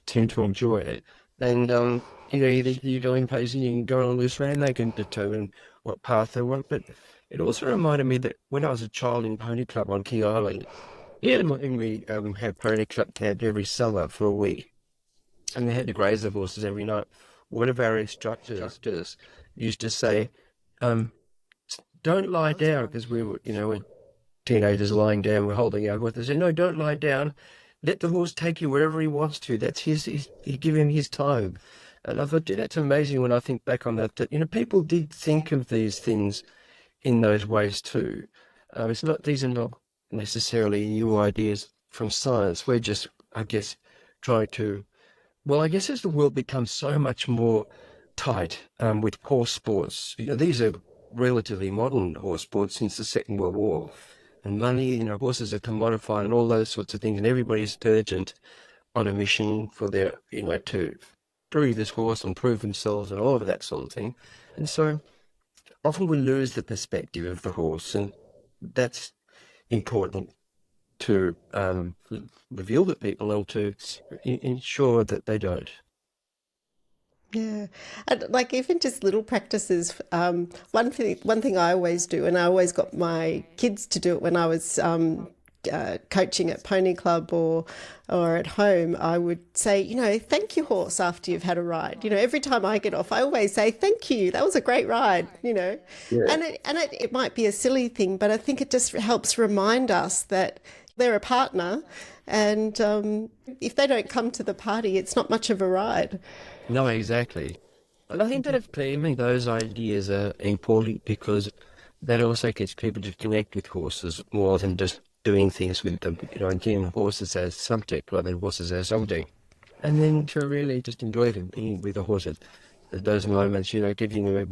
A: tend to enjoy it. And either you go in pace and you can go on a loose rein, they can determine what path they want. But it also reminded me that when I was a child in Pony Club on King Island, and we had Pony Club camp every summer for a week, and we had to graze the horses every night. One of our instructors used to say, don't lie down, because we're teenagers lying down, we're holding our horse. They said, no, don't lie down. Let the horse take you wherever he wants to. That's you give him his time. And I thought, that's amazing when I think back on that, people did think of these things in those ways too. These are not necessarily new ideas from science. We're just, I guess, trying to, well, I guess as the world becomes so much more tight with horse sports, these are relatively modern horse sports since the Second World War. And money, horses are commodified and all those sorts of things, and everybody's urgent on a mission for their, to prove this horse and prove themselves and all of that sort of thing. And so often we lose the perspective of the horse, and that's important to reveal to people and to ensure that they don't.
B: Yeah, and even just little practices. One thing I always do, and I always got my kids to do it when I was coaching at Pony Club or at home, I would say, thank you, horse, after you've had a ride. Every time I get off, I always say, thank you, that was a great ride,
A: Yeah.
B: And it might be a silly thing, but I think it just helps remind us that they're a partner, and if they don't come to the party, it's not much of a ride.
A: No, exactly. And I think that those ideas are important because that also gets people to connect with horses more than just doing things with them, and seeing horses as subject rather than horses as object. And then to really just enjoy them, being with the horses at those moments, giving them a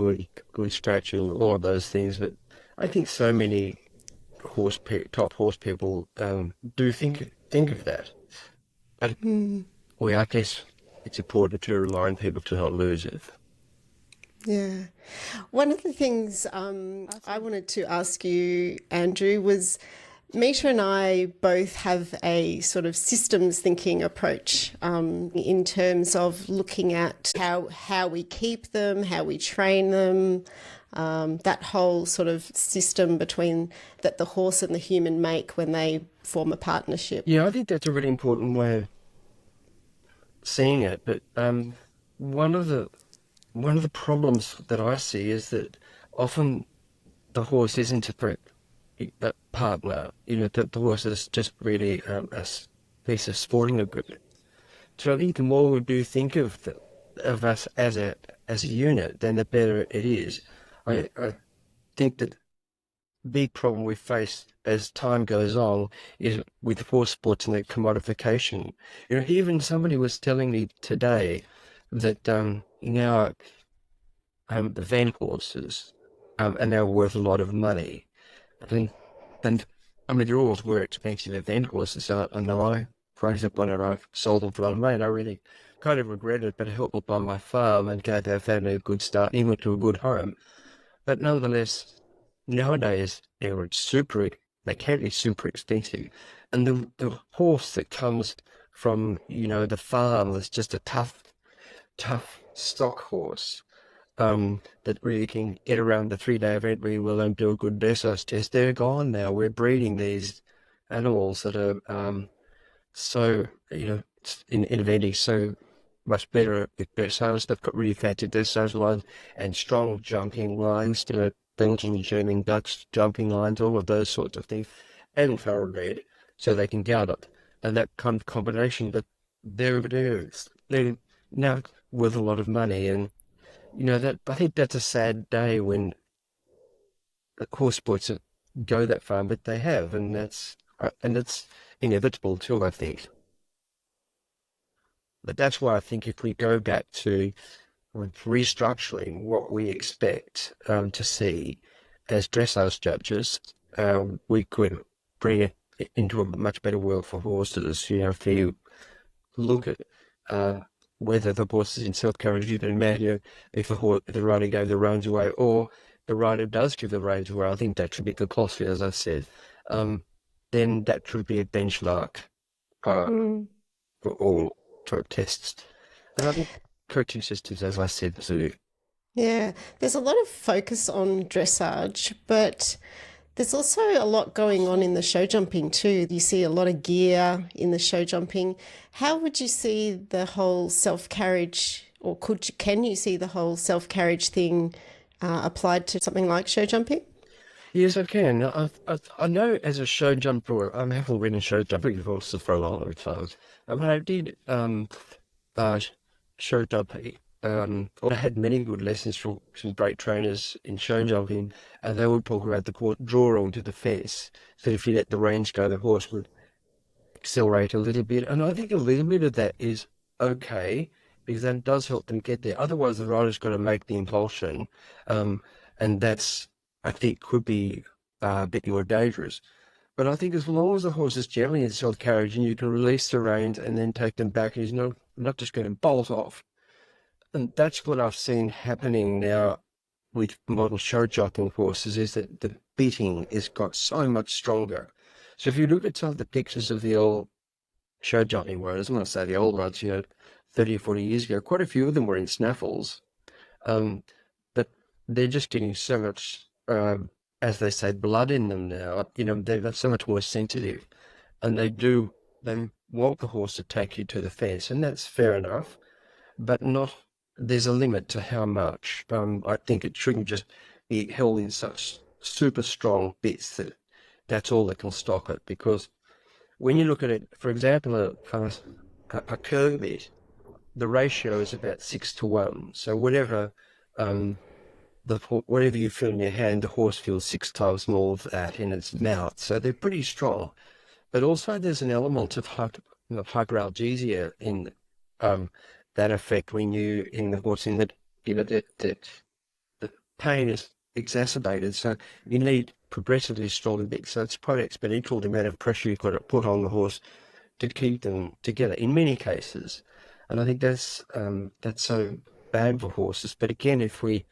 A: good stretch and all of those things. But I think so many top horse people do think of that. But I guess it's important to remind people to not lose it.
B: Yeah. One of the things I wanted to ask you, Andrew, was Mita and I both have a sort of systems thinking approach in terms of looking at how we keep them, how we train them, that whole sort of system that the horse and the human make when they form a partnership.
A: Yeah, I think that's a really important way of seeing it. But one of the problems that I see is that often the horse isn't a partner. The horse is just really piece of sporting equipment. So I think the more we do think of us as a unit, then the better it is. I think that the big problem we face as time goes on is with horse sports and the commodification. Even somebody was telling me today that now the van horses are now worth a lot of money. And, and I mean, they're always were expensive event horses. I know I priced up one and I sold them for a lot of money. And I really kind of regret it, but I helped them on my farm and glad they've had a good start, even to a good home. But nonetheless, nowadays they can be super expensive. And the horse that comes from, the farm is just a tough stock horse that really can get around the 3-day event really well and do a good dressage test. They're gone now. We're breeding these animals that are so, inventing so much better with dressage. They've got really fancy dressage lines and strong jumping lines, Belgian, German, Dutch jumping lines, all of those sorts of things, and thoroughbred, so they can gallop. And that kind of combination, but they're now worth a lot of money. And that I think that's a sad day when horse sports go that far, but they have, and it's inevitable too, I think. But that's why I think if we go back to restructuring what we expect to see as dressage judges, we could bring it into a much better world for horses. If you look at whether the horse is in self-carriage, it doesn't matter if the rider gave the reins away or the rider does give the reins away. I think that should be the philosophy, as I said. Then that should be a benchmark for all sort of tests. And I think coaching systems, as I said, too.
B: Yeah, there's a lot of focus on dressage, but there's also a lot going on in the show jumping too. You see a lot of gear in the show jumping. How would you see the whole self-carriage, or can you see the whole self-carriage thing applied to something like show jumping?
A: Yes, I can. I know as a show jumper, I haven't been a show jumping horses for a long time. But I did show jumping. I had many good lessons from some great trainers in show jumping, and they would talk about the draw onto the fence. So if you let the reins go, the horse would accelerate a little bit. And I think a little bit of that is okay, because that does help them get there. Otherwise, the rider's got to make the impulsion, and that's, I think, could be a bit more dangerous. But I think as long as the horse is gently in self-carriage and you can release the reins and then take them back, he's not just going to bolt off. And that's what I've seen happening now with model show jumping horses, is that the beating has got so much stronger. So if you look at some of the pictures of the old show jumping riders, I'm going to say the old ones, 30 or 40 years ago, quite a few of them were in snaffles. But they're just getting so much, as they say, blood in them now. They're so much more sensitive. And they want the horse to take you to the fence, and that's fair enough. But there's a limit to how much. I think it shouldn't just be held in such super strong bits that's all that can stop it. Because when you look at it, for example, a curve bit, the ratio is about 6-to-1. So whatever you feel in your hand, the horse feels 6 times more of that in its mouth. So they're pretty strong. But also there's an element of hyperalgesia in that effect when you in the horse, in that the pain is exacerbated. So you need progressively stronger bits. So it's quite exponential, the amount of pressure you've got to put on the horse to keep them together in many cases. And I think that's so bad for horses. But again, if we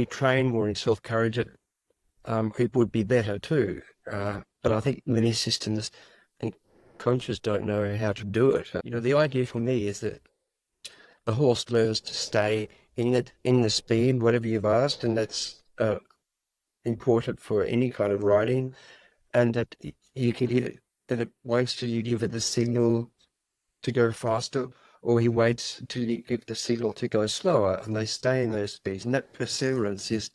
A: train more in self-carriage, it would be better too. But I think many systems and coaches don't know how to do it. The idea for me is that the horse learns to stay in the speed, whatever you've asked, and that's important for any kind of riding. And that you can that it waits till you give it the signal to go faster, or he waits till you give the signal to go slower, and they stay in those speeds. And that perseverance is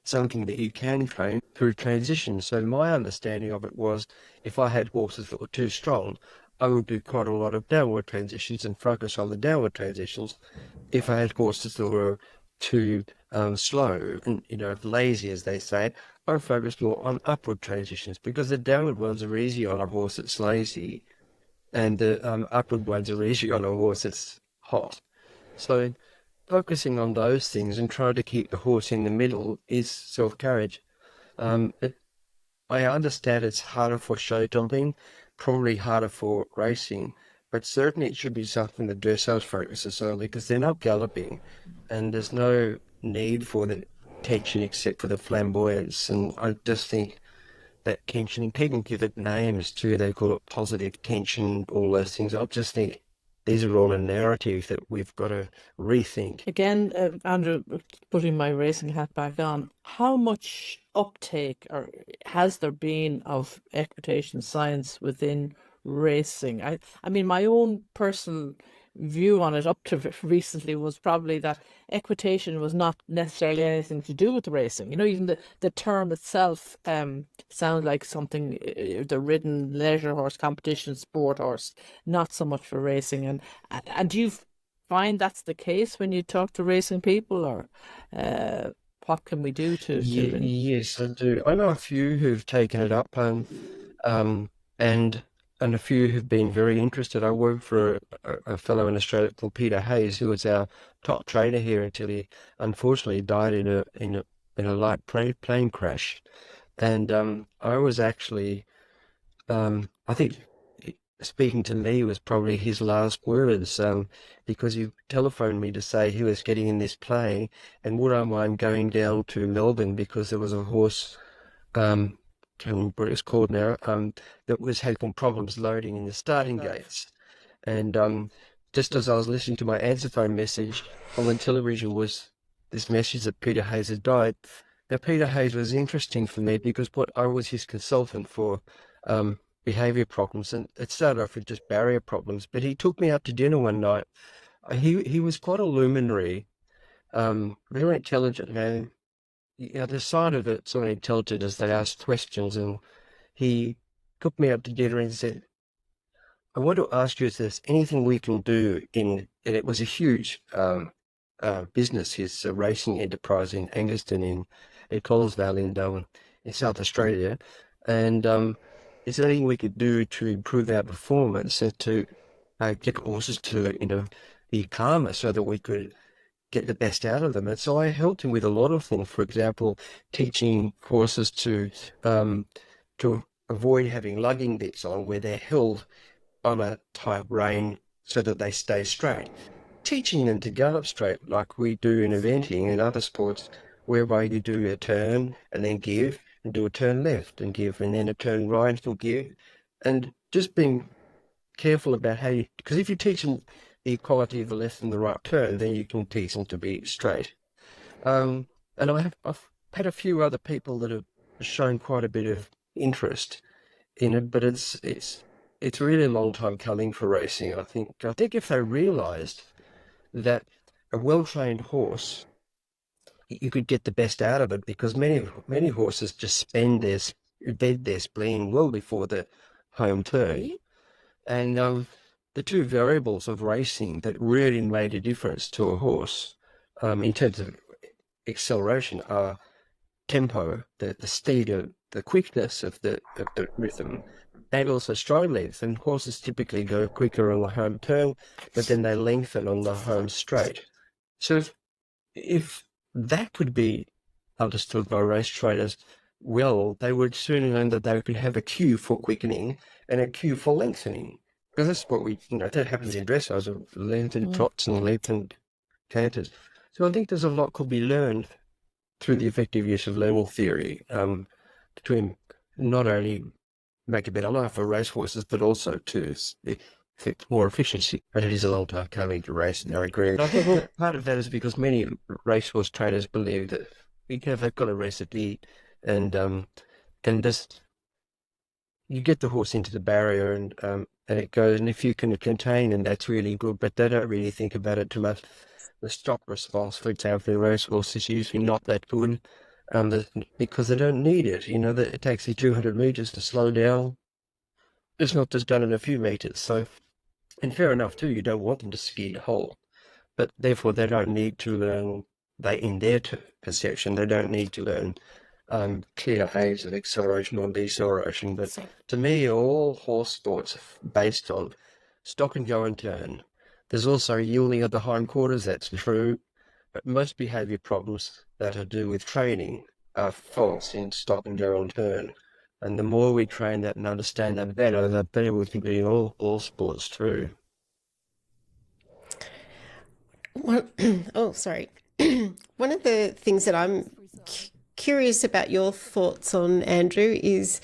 A: something that you can train through transition. So my understanding of it was if I had horses that were too strong, I would do quite a lot of downward transitions and focus on the downward transitions. If I had horses that were too slow and, lazy, as they say, I focused more on upward transitions because the downward ones are easy on a horse that's lazy and the upward ones are easy on a horse that's hot. So focusing on those things and trying to keep the horse in the middle is self-carriage. Um, it, I understand it's harder for show jumping, probably harder for racing, but certainly it should be something that dressage focuses on because they're not galloping and there's no need for the tension except for the flamboyance. And I just think that tension, and people give it names too, they call it positive tension, all those things. I just think these are all a narrative that we've got to rethink.
C: Again, Andrew, putting my racing hat back on, how much uptake or has there been of equitation science within racing? I mean, my own personal view on it up to recently was probably that equitation was not necessarily anything to do with racing. Even the term itself sounds like something, the ridden leisure horse, competition sport horse, not so much for racing. And do you find that's the case when you talk to racing people, or what can we do to
A: Yes, I do. I know a few who've taken it up, um, and a few who've been very interested. I worked for a fellow in Australia called Peter Hayes, who was our top trainer here until he unfortunately died in a light plane crash. And I was actually, I think speaking to me was probably his last words, because he telephoned me to say he was getting in this plane and would I mind going down to Melbourne because there was a horse, can't remember what it's called now, that was having problems loading in the starting gates. And just as I was listening to my answer phone message, on the television was this message that Peter Hayes had died. Now, Peter Hayes was interesting for me because I was his consultant for behavior problems, and it started off with just barrier problems. But he took me out to dinner one night. He was quite a luminary, very intelligent man. The side of it sort of intelligent as they asked questions, and he took me out to dinner and said, I want to ask you if there's anything we can do and it was a huge business, his racing enterprise in Angaston in Collinsvale in South Australia. And is there anything we could do to improve our performance and to get horses to, be calmer so that we could get the best out of them? And so I helped him with a lot of things. For example, teaching horses to avoid having lugging bits on where they're held on a tight rein so that they stay straight. Teaching them to gallop straight like we do in eventing and other sports, whereby you do a turn and then give, and do a turn left and give, and then a turn right and give. And just being careful about how because if you teach them the equality of the left and the right turn, then you can teach them to be straight. And I've had a few other people that have shown quite a bit of interest in it, but it's really a long time coming for racing. I think if they realised that a well-trained horse, you could get the best out of it, because many horses just bed their spleen well before the home turn. And the two variables of racing that really made a difference to a horse in terms of acceleration are tempo, the speed of the quickness of the rhythm, and also stride length. And horses typically go quicker on the home turn, but then they lengthen on the home straight. So if that could be understood by race trainers well, they would soon learn that they could have a cue for quickening and a cue for lengthening. Because that's what that happens in dressage, of lengthened trots and lengthened canters. So I think there's a lot could be learned through the effective use of level theory, to not only make a better life for racehorses, but also to affect more efficiency. And it is a long time coming to race, and I agree. And I think part of that is because many racehorse trainers believe that they've got a recipe, and just you get the horse into the barrier, and it goes, and if you can contain, and that's really good, but they don't really think about it too much. The stop response, for example, in racehorse is usually not that good. because they don't need it. That it takes you 200 meters to slow down. It's not just done in a few meters. So, and fair enough too, you don't want them to skid whole, but therefore they don't need to learn, in their perception, they don't need to learn clear aids of acceleration or deceleration. But to me, all horse sports are based on stop and go and turn. There's also yielding of the hindquarters, that's true, but most behaviour problems that are to do with training are false in stop and go and turn. And the more we train that and understand that better, the better we can be in all sports too.
B: Oh, sorry. One of the things that I'm curious about your thoughts on, Andrew, is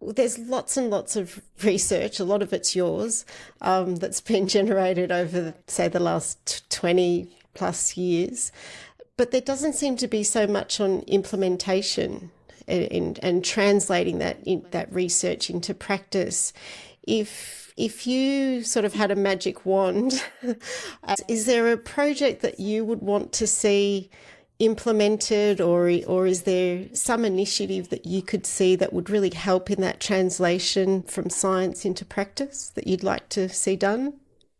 B: there's lots and lots of research, a lot of it's yours, that's been generated over, say, the last 20 plus years. But there doesn't seem to be so much on implementation and translating that research into practice. If you sort of had a magic wand, is there a project that you would want to see implemented, or is there some initiative that you could see that would really help in that translation from science into practice that you'd like to see done?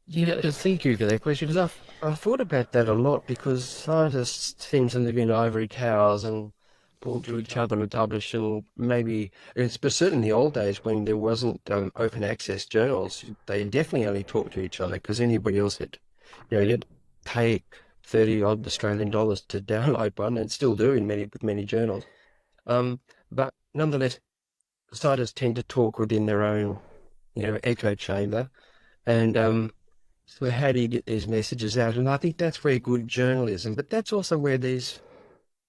A: Yeah, thank you for that question. 'Cause I've thought about that a lot because scientists seem to live in ivory towers and talk to each other and publish, and maybe, but certainly in the old days when there wasn't open access journals, they definitely only talked to each other because anybody else you'd pay 30 odd Australian dollars to download one, and still do in many journals. But nonetheless, scientists tend to talk within their own, echo chamber, and so how do you get these messages out? And I think that's where good journalism, but that's also where these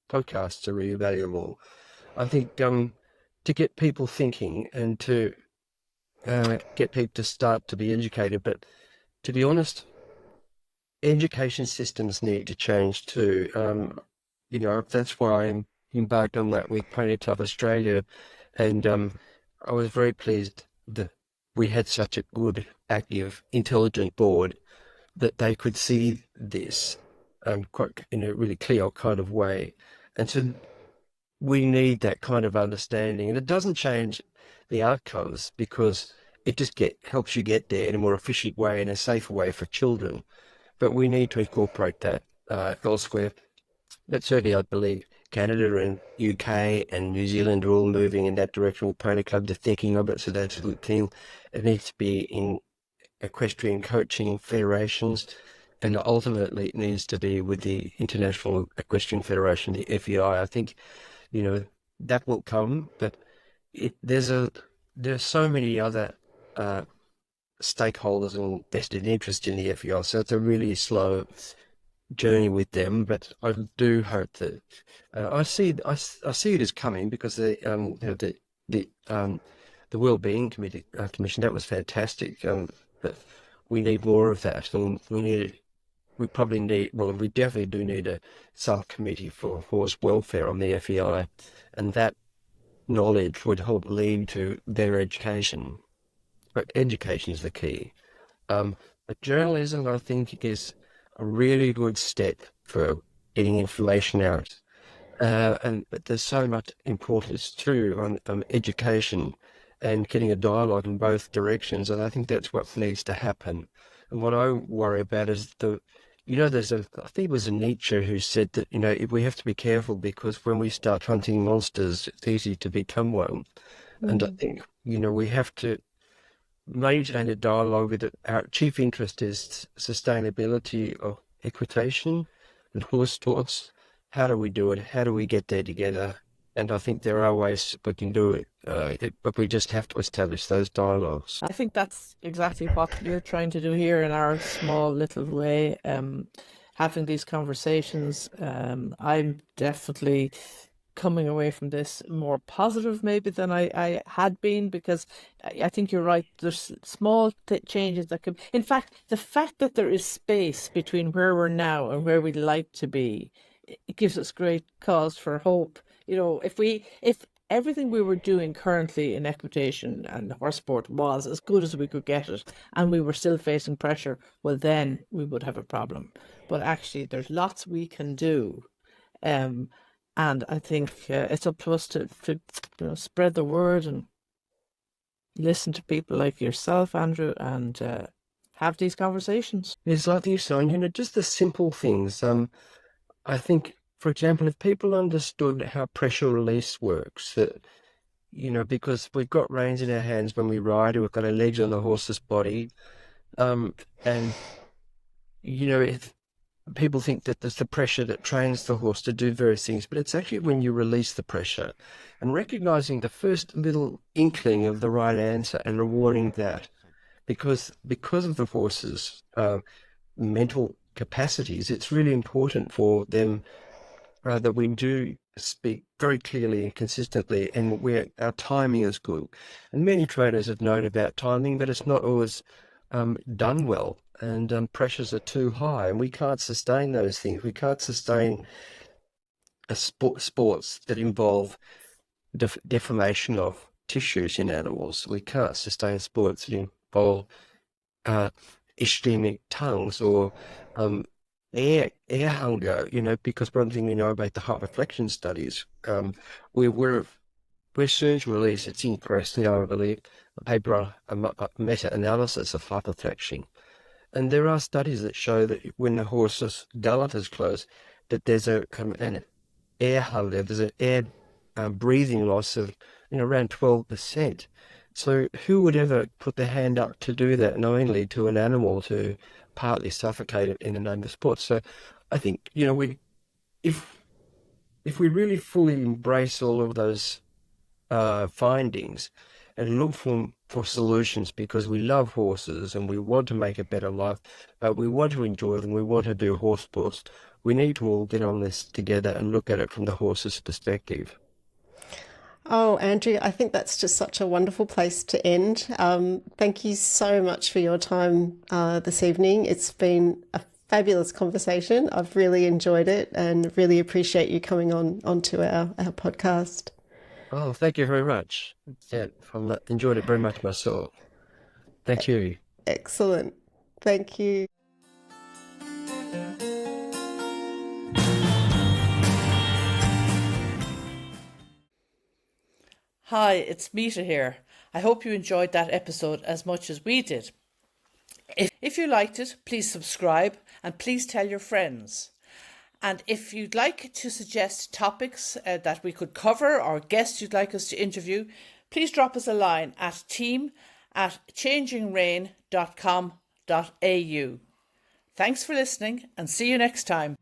A: podcasts are really valuable. I think to get people thinking and to get people to start to be educated. But to be honest, education systems need to change too. That's why I'm embarked on that with Pony Club Australia, and I was very pleased that we had such a good, active, intelligent board that they could see this quite in a really clear kind of way. And so we need that kind of understanding. And it doesn't change the outcomes because it just helps you get there in a more efficient way and a safer way for children. But we need to incorporate that elsewhere. But certainly I believe Canada and UK and New Zealand are all moving in that direction with Pony Club. They're thinking of it, so that's a good thing. It needs to be in equestrian coaching federations, and ultimately it needs to be with the International Equestrian Federation, the FEI. I think, that will come, but there's so many other stakeholders and vested interest in the FEI, so it's a really slow journey with them. But I do hope that I see it as coming, because the World Being Commission, that was fantastic. But we need more of that, and we definitely do need a subcommittee for horse welfare on the FEI, and that knowledge would help lead to their education. But education is the key. But journalism, I think, is a really good step for getting information out. But there's so much importance too on education and getting a dialogue in both directions, and I think that's what needs to happen. And what I worry about is I think it was a Nietzsche who said that, we have to be careful because when we start hunting monsters, it's easy to become one. And I think, we have to maintain a dialogue with it. Our chief interest is sustainability of equitation and horse sports. How do we do it? How do we get there together? And I think there are ways we can do it, but we just have to establish those dialogues.
C: I think that's exactly what we're trying to do here in our small little way, having these conversations. I'm definitely coming away from this more positive maybe than I had been, because I think you're right. There's small changes that could, in fact, the fact that there is space between where we're now and where we'd like to be, it gives us great cause for hope. If everything we were doing currently in equitation and horse sport was as good as we could get it, and we were still facing pressure, well, then we would have a problem. But actually, there's lots we can do. And I think it's up to us to spread the word and listen to people like yourself, Andrew, and have these conversations.
A: It's like you saying, just the simple things. I think, for example, if people understood how pressure release works, that, because we've got reins in our hands when we ride, we've got our legs on the horse's body, and, if people think that there's the pressure that trains the horse to do various things, but it's actually when you release the pressure and recognizing the first little inkling of the right answer and rewarding that, because of the horse's mental capacities, it's really important for them that we do speak very clearly and consistently, and where our timing is good. And many trainers have known about timing, but it's not always done well, and pressures are too high, and we can't sustain those things. We can't sustain sports that involve deformation of tissues in animals. We can't sustain sports that involve ischemic tongues or air hunger, because one thing we know about the hyperflexion studies, we're soon to release, it's interesting, I believe, a paper on a meta-analysis of hyperflexion. And there are studies that show that when the horse's gullet is closed, that there's an air hunger, there's an air breathing loss of around 12%. So who would ever put their hand up to do that, knowingly, to an animal to partly suffocate it in the name of sport? So I think, if we really fully embrace all of those findings and look for solutions, because we love horses and we want to make a better life, but we want to enjoy them, we want to do horse sports, we need to all get on this together and look at it from the horse's perspective.
B: Oh, Andrew, I think that's just such a wonderful place to end. Thank you so much for your time this evening. It's been a fabulous conversation. I've really enjoyed it and really appreciate you coming onto our podcast.
A: Oh, thank you very much. Yeah, I enjoyed it very much myself. Thank you.
B: Excellent. Thank you.
C: Hi, it's Mita here. I hope you enjoyed that episode as much as we did. If you liked it, please subscribe and please tell your friends. And if you'd like to suggest topics that we could cover or guests you'd like us to interview, please drop us a line at team@changingrein.com.au. Thanks for listening and see you next time.